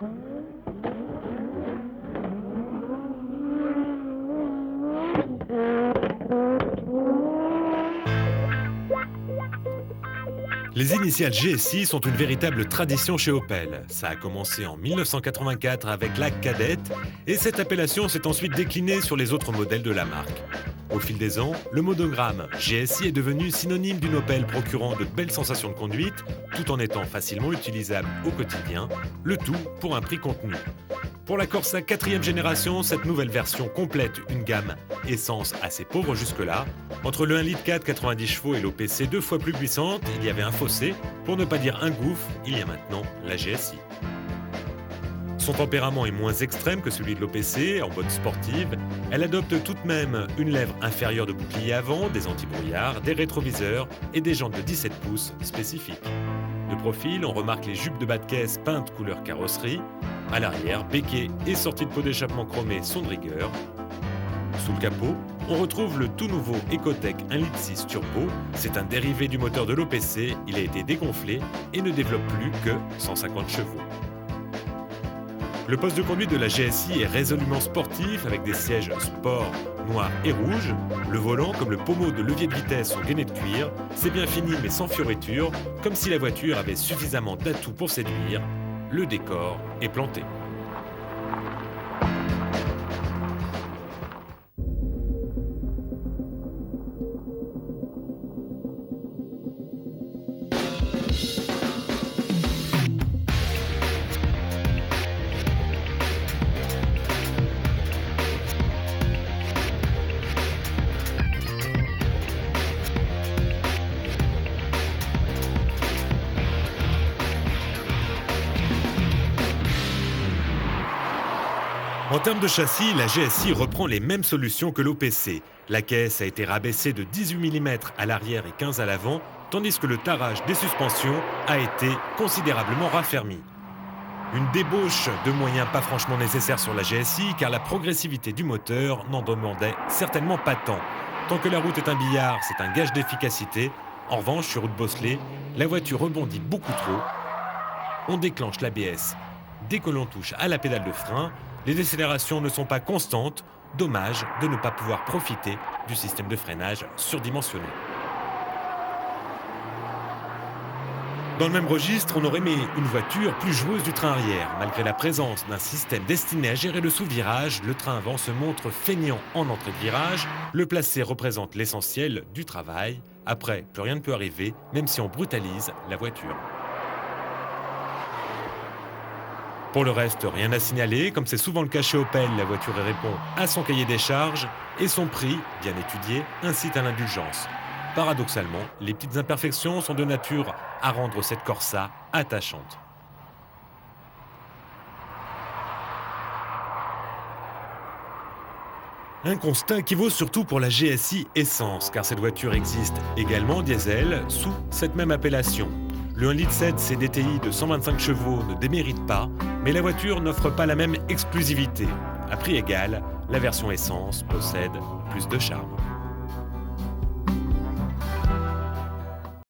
Les initiales GSI sont une véritable tradition chez Opel. Ça a commencé en 1984 avec la Kadett et cette appellation s'est ensuite déclinée sur les autres modèles de la marque. Au fil des ans, le monogramme GSI est devenu synonyme d'une Opel procurant de belles sensations de conduite tout en étant facilement utilisable au quotidien, le tout pour un prix contenu. Pour la Corsa 4e génération, cette nouvelle version complète une gamme essence assez pauvre jusque-là. Entre le 1,4 litre 90 chevaux et l'OPC 2 fois plus puissante, il y avait un fossé, pour ne pas dire un gouffre, il y a maintenant la GSI. Son tempérament est moins extrême que celui de l'OPC, en mode sportive. Elle adopte tout de même une lèvre inférieure de bouclier avant, des antibrouillards, des rétroviseurs et des jantes de 17 pouces spécifiques. De profil, on remarque les jupes de bas de caisse peintes couleur carrosserie. À l'arrière, béquet et sortie de pot d'échappement chromée sont de rigueur. Sous le capot, on retrouve le tout nouveau Ecotec 1,6 litre turbo. C'est un dérivé du moteur de l'OPC, il a été dégonflé et ne développe plus que 150 chevaux. Le poste de conduite de la GSI est résolument sportif avec des sièges sport noirs et rouges. Le volant, comme le pommeau de levier de vitesse, sont gainés de cuir. C'est bien fini mais sans fioriture, comme si la voiture avait suffisamment d'atouts pour séduire. Le décor est planté. En termes de châssis, la GSI reprend les mêmes solutions que l'OPC. La caisse a été rabaissée de 18 mm à l'arrière et 15 à l'avant, tandis que le tarage des suspensions a été considérablement raffermi. Une débauche de moyens pas franchement nécessaire sur la GSI, car la progressivité du moteur n'en demandait certainement pas tant. Tant que la route est un billard, c'est un gage d'efficacité. En revanche, sur route bosselée, la voiture rebondit beaucoup trop. On déclenche l'ABS dès que l'on touche à la pédale de frein. Les décélérations ne sont pas constantes, dommage de ne pas pouvoir profiter du système de freinage surdimensionné. Dans le même registre, on aurait mis une voiture plus joueuse du train arrière. Malgré la présence d'un système destiné à gérer le sous-virage, le train avant se montre feignant en entrée de virage. Le placé représente l'essentiel du travail. Après, plus rien ne peut arriver, même si on brutalise la voiture. Pour le reste, rien à signaler. Comme c'est souvent le cas chez Opel, la voiture répond à son cahier des charges et son prix, bien étudié, incite à l'indulgence. Paradoxalement, les petites imperfections sont de nature à rendre cette Corsa attachante. Un constat qui vaut surtout pour la GSI Essence, car cette voiture existe également diesel sous cette même appellation. Le 1,7 litre CDTI de 125 chevaux ne démérite pas, mais la voiture n'offre pas la même exclusivité. À prix égal, la version essence possède plus de charme.